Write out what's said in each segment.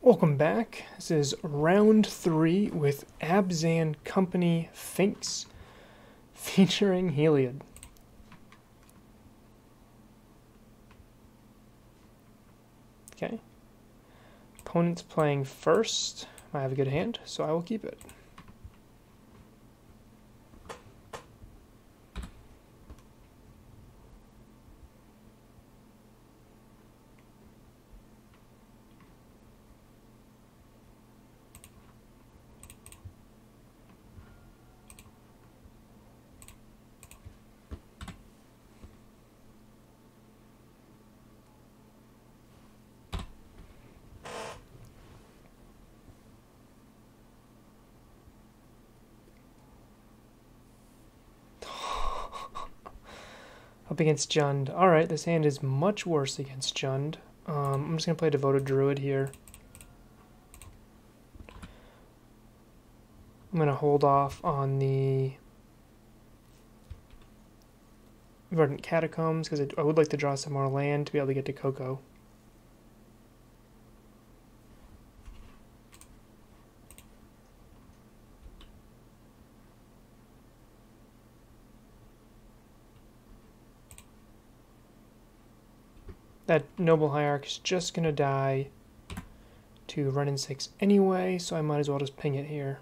Welcome back. This is round 3 with Abzan Company Finks featuring Heliod. Okay. Opponent's playing first. I have a good hand, so I will keep it. Up against Jund. Alright, this hand is much worse against Jund. I'm just going to play Devoted Druid here. I'm going to hold off on the Verdant Catacombs because I would like to draw some more land to be able to get to Coco. That Noble Hierarch is just going to die to run in 6 anyway, so I might as well just ping it here.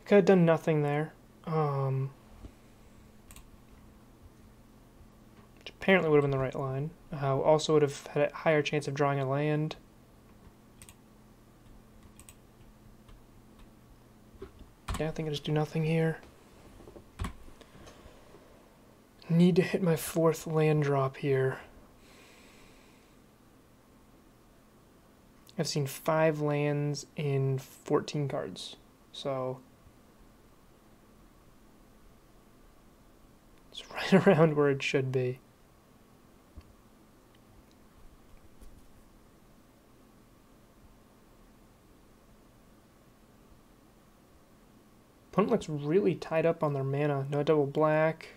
Could have done nothing there. Which apparently would have been the right line. Also would have had a higher chance of drawing a land. Yeah, I think I just do nothing here. Need to hit my 4th land drop here. I've seen 5 lands in 14 cards. So it's right around where it should be. Opponent looks really tied up on their mana. No double black.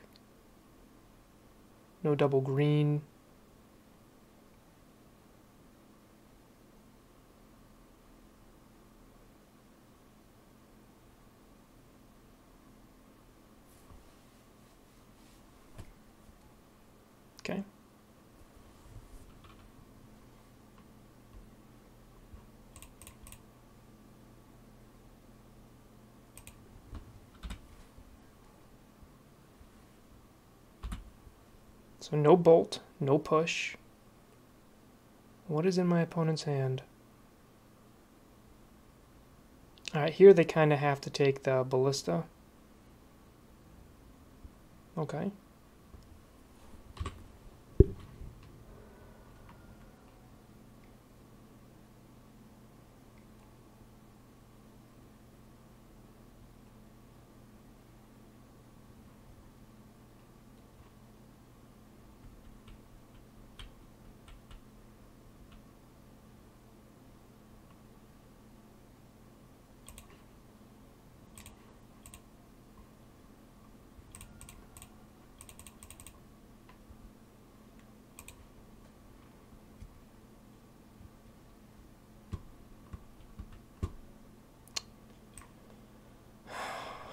No double green. Okay. So no bolt, no push. What is in my opponent's hand? Alright, here they kind of have to take the Ballista. Okay.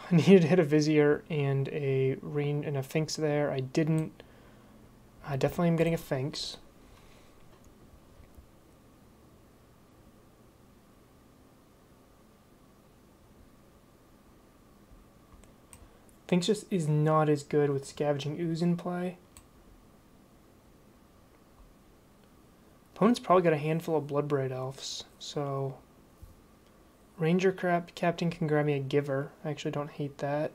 I needed to hit a Vizier and a Rain and a Finks there. I didn't. I definitely am getting a Finks. Finks just is not as good with Scavenging Ooze in play. Opponent's probably got a handful of Bloodbraid Elves, so Ranger Captain can grab me a Giver. I actually don't hate that.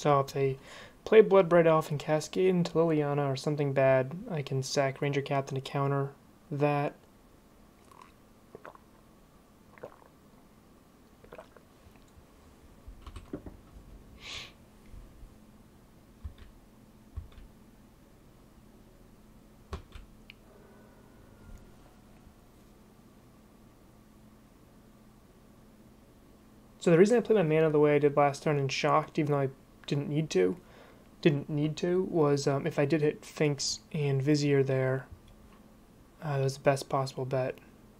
So if they play Bloodbraid Elf and Cascade into Liliana or something bad, I can sack Ranger Captain to counter that. So the reason I played my mana the way I did last turn and shocked, even though I didn't need to, was if I did hit Finks and Vizier there, that was the best possible bet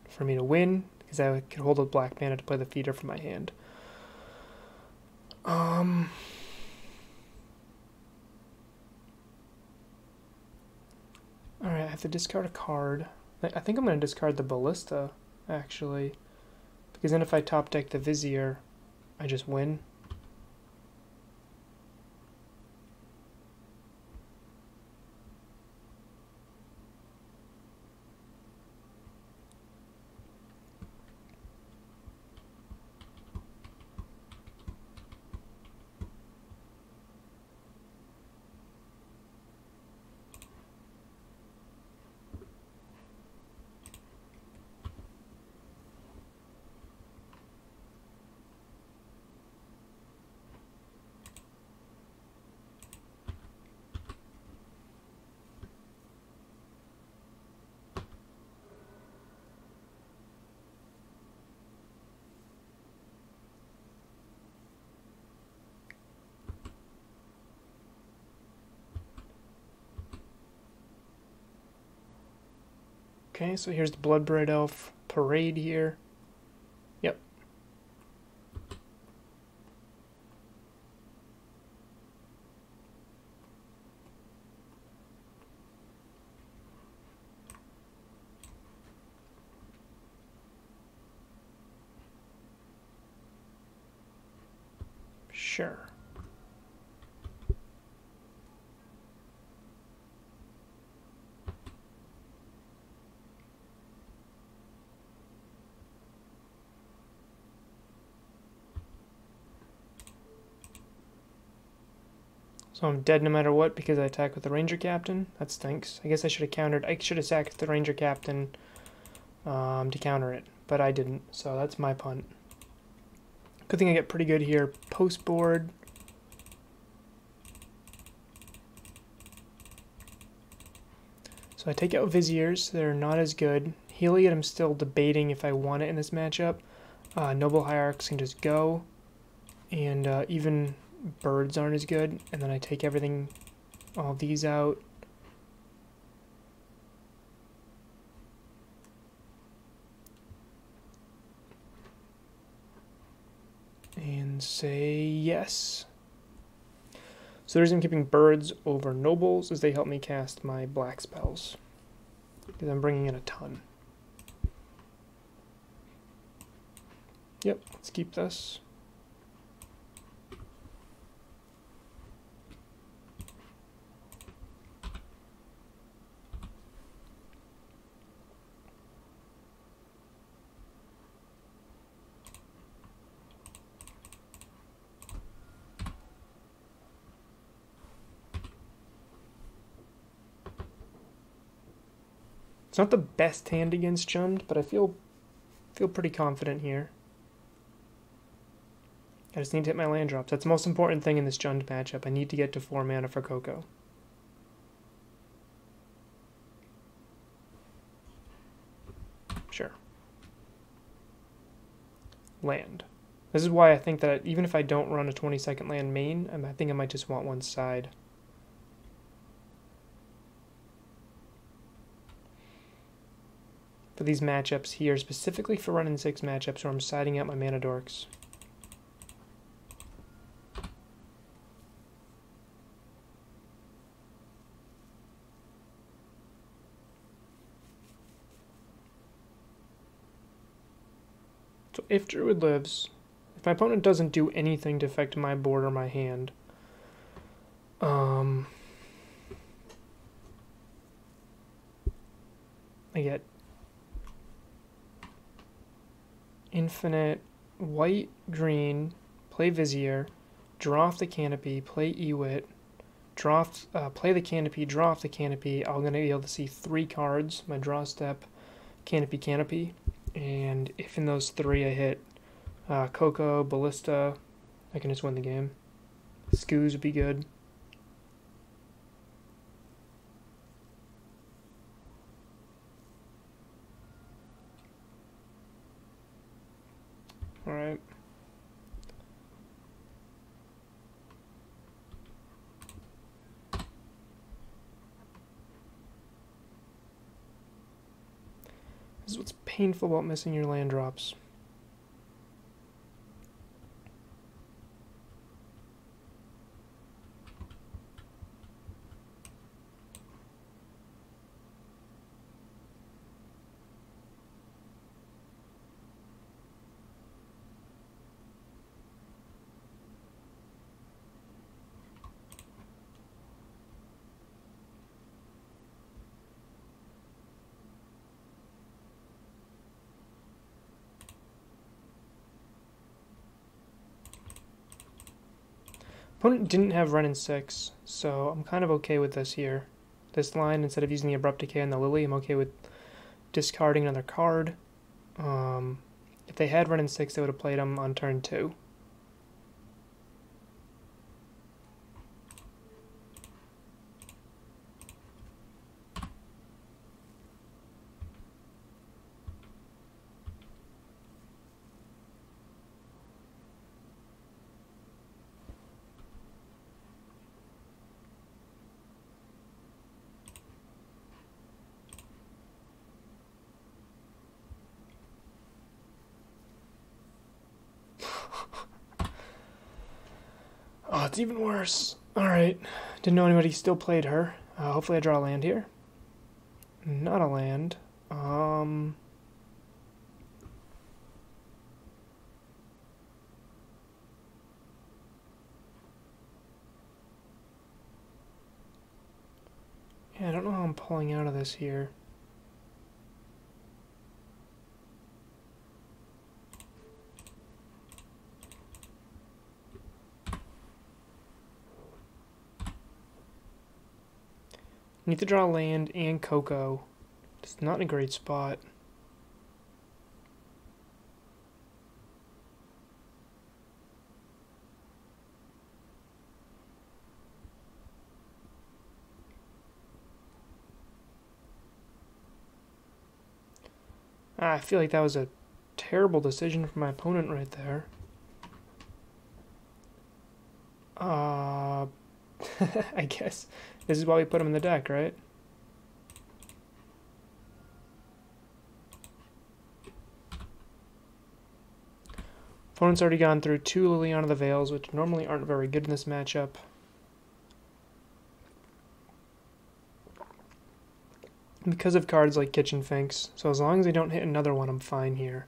for me to win, because I could hold a black mana to play the feeder from my hand. Alright, I have to discard a card. I think I'm going to discard the Ballista, actually, because then if I top deck the Vizier, I just win. Okay, so here's the Bloodbraid Elf parade here. Yep. Sure. So I'm dead no matter what because I attack with the Ranger Captain. That stinks. I guess I should have countered. I should have sacked the Ranger Captain to counter it, but I didn't. So that's my punt. Good thing I get pretty good here. Post board. So I take out Viziers. They're not as good. Heliod, I'm still debating if I want it in this matchup. Noble Hierarchs can just go. And even birds aren't as good. And then I take everything, all these out. And say yes. So the reason I'm keeping birds over nobles is they help me cast my black spells. Because I'm bringing in a ton. Yep, let's keep this. It's not the best hand against Jund, but I feel pretty confident here. I just need to hit my land drops. That's the most important thing in this Jund matchup. I need to get to 4 mana for Coco. Sure. Land. This is why I think that even if I don't run a 20-second land main, I think I might just want one side. For these matchups here, specifically for running 6 matchups where I'm siding out my mana dorks. So if Druid lives, if my opponent doesn't do anything to affect my board or my hand, I get infinite white, green, play Vizier, draw off the canopy, play Ewit, play the canopy, draw off the canopy. I'm going to be able to see 3 cards, my draw step, canopy, and if in those 3 I hit Coco, Ballista, I can just win the game. Scoos would be good. Alright. This is what's painful about missing your land drops. Opponent didn't have run in 6, so I'm kind of okay with this here. This line, instead of using the Abrupt Decay on the Lily, I'm okay with discarding another card. If they had run in 6, they would have played them on turn 2. Oh, it's even worse. Alright. Didn't know anybody still played her. Hopefully I draw a land here. Not a land. Yeah, I don't know how I'm pulling out of this here. Need to draw land and Coco. It's not in a great spot. I feel like that was a terrible decision from my opponent right there. I guess this is why we put him in the deck, right? Opponent's already gone through 2 Liliana of the Veils, which normally aren't very good in this matchup. Because of cards like Kitchen Finks, so as long as they don't hit another one, I'm fine here.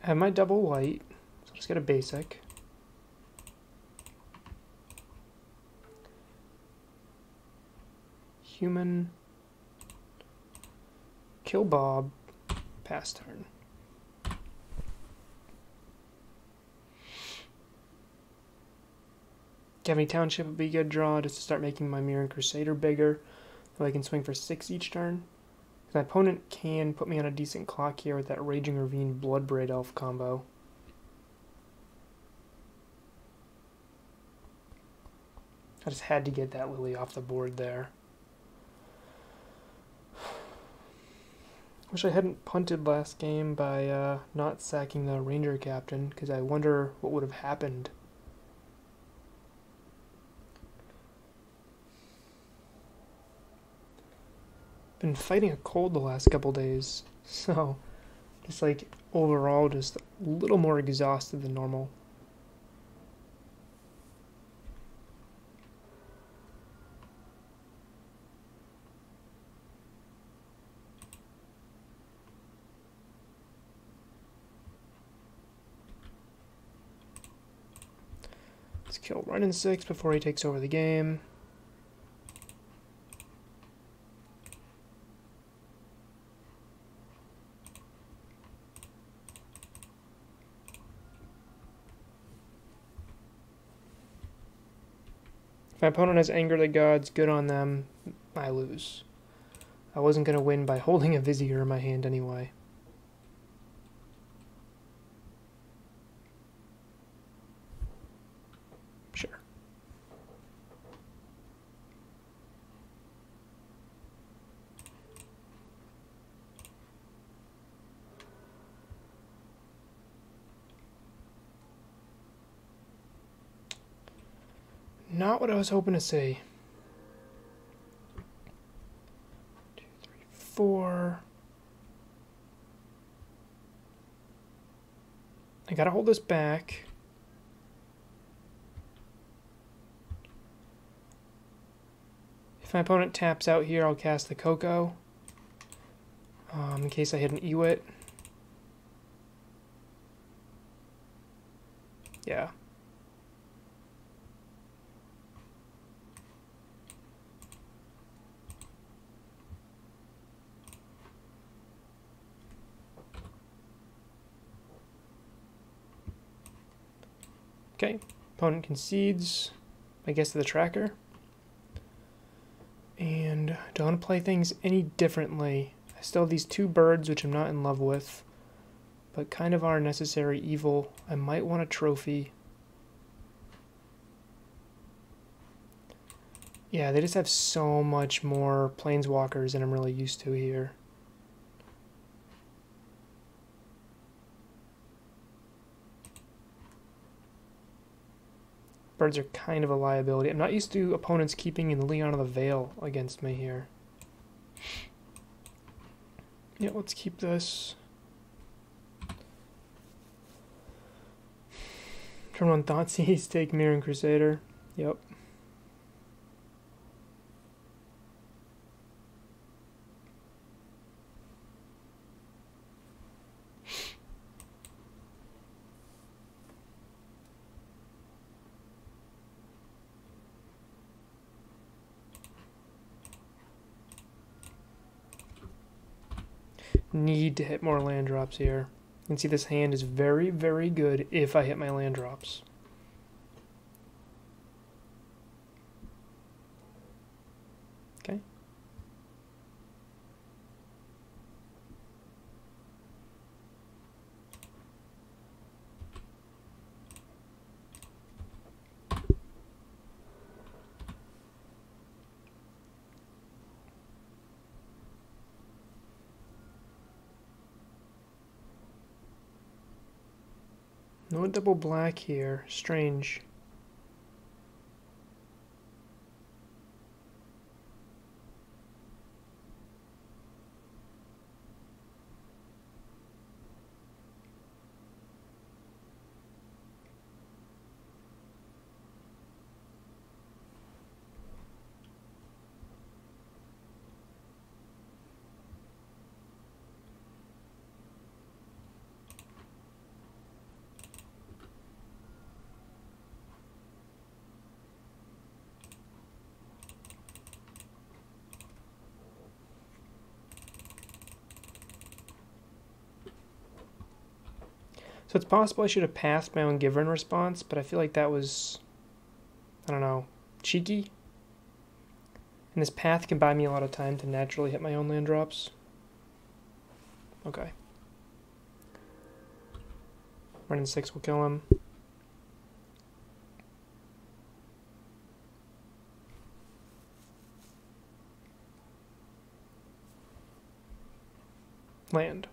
I have my double white, so I'll just get a basic. Human. Kill Bob. Pass turn. Gavny Township would be a good draw just to start making my Mirran Crusader bigger, so I can swing for 6 each turn. My opponent can put me on a decent clock here with that Raging Ravine Bloodbraid Elf combo. I just had to get that Lily off the board there. Wish I hadn't punted last game by not sacking the Ranger captain, because I wonder what would have happened. Been fighting a cold the last couple days, so just like overall just a little more exhausted than normal. Let's kill Running 6 before he takes over the game. If my opponent has Anger the Gods, good on them, I lose. I wasn't going to win by holding a Vizier in my hand anyway. Sure. Not what I was hoping to see. 2, 3, 4. I gotta hold this back. If my opponent taps out here, I'll cast the Coco. In case I hit an Ewit. Yeah. Okay, opponent concedes, I guess, to the tracker. And don't want to play things any differently. I still have these 2 birds, which I'm not in love with, but kind of are a necessary evil. I might want a trophy. Yeah, they just have so much more planeswalkers than I'm really used to here. Birds are kind of a liability. I'm not used to opponents keeping in Leon of the Veil against me here. Yeah, let's keep this. Turn on Thoughtseize, take Mirran Crusader. Yep. Need to hit more land drops here. You can see this hand is very, very good if I hit my land drops. Okay. No double black here. Strange. So it's possible I should have passed my own giver in response, but I feel like that was, I don't know, cheeky. And this path can buy me a lot of time to naturally hit my own land drops. Okay. Running 6 will kill him. land.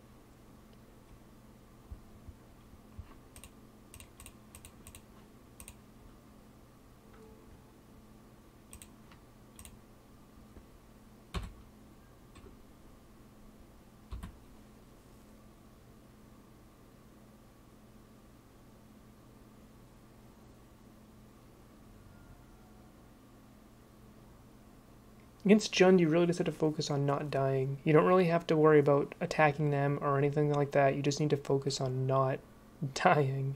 Against Jund, you really just have to focus on not dying. You don't really have to worry about attacking them or anything like that. You just need to focus on not dying.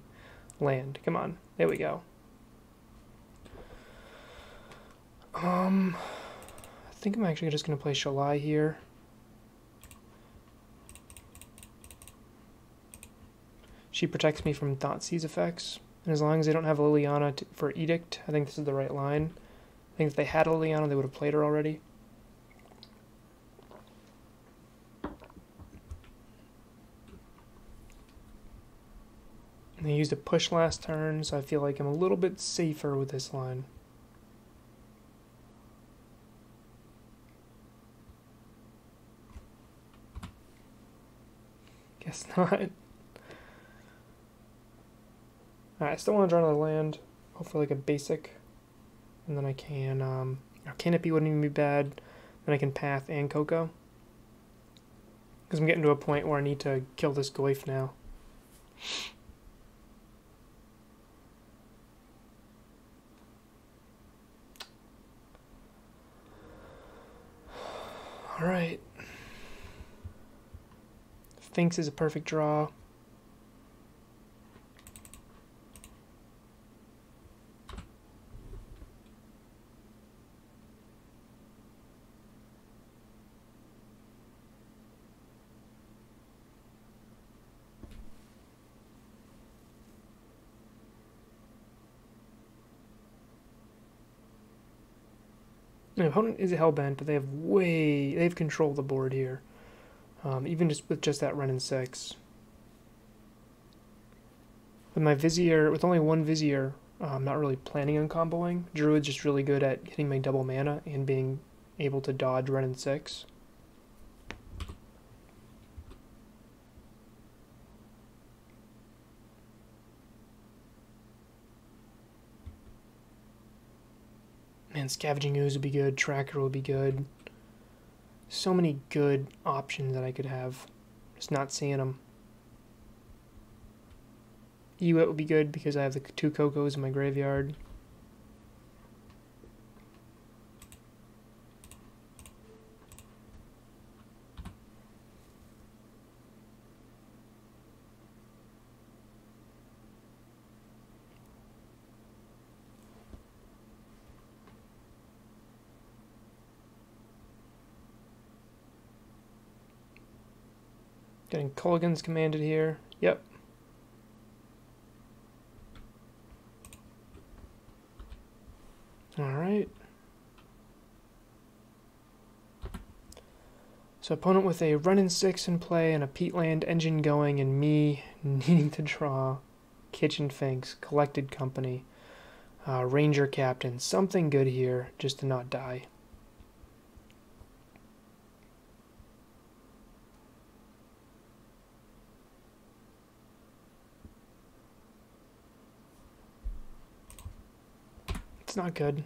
Land. Come on. There we go. I think I'm actually just going to play Shalai here. She protects me from Thoughtseize effects. And as long as they don't have Liliana for Edict, I think this is the right line. I think if they had Liliana, they would have played her already. And they used a push last turn, so I feel like I'm a little bit safer with this line. Guess not. Alright, I still want to draw another land. Hopefully like a basic. And then I can, Canopy wouldn't even be bad. Then I can Path and Coco. Because I'm getting to a point where I need to kill this Goyf now. Alright. Sphinx is a perfect draw. My opponent is hellbent, but they've control of the board here. Even just with just that Ren and 6. With my Vizier, with only one Vizier, I'm not really planning on comboing. Druid's just really good at hitting my double mana and being able to dodge Ren and 6. Man, Scavenging Ooze would be good, Tracker would be good. So many good options that I could have. Just not seeing them. Ewit would be good because I have the 2 Cocos in my graveyard. Getting Culligan's commanded here. Yep. Alright. So opponent with a Run and 6 in play and a Peatland engine going and me needing to draw Kitchen Finks, Collected Company, Ranger Captain. Something good here just to not die. It's not good.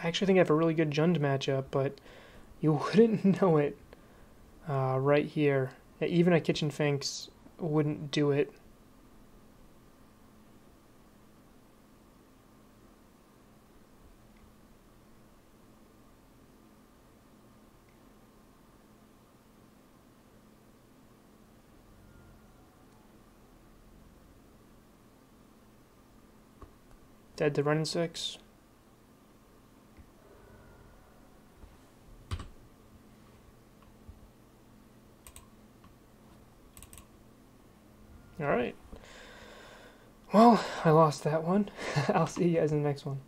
I actually think I have a really good Jund matchup, but you wouldn't know it right here. Even a Kitchen Finks wouldn't do it. Dead to Run and 6. Alright. Well, I lost that one. I'll see you guys in the next one.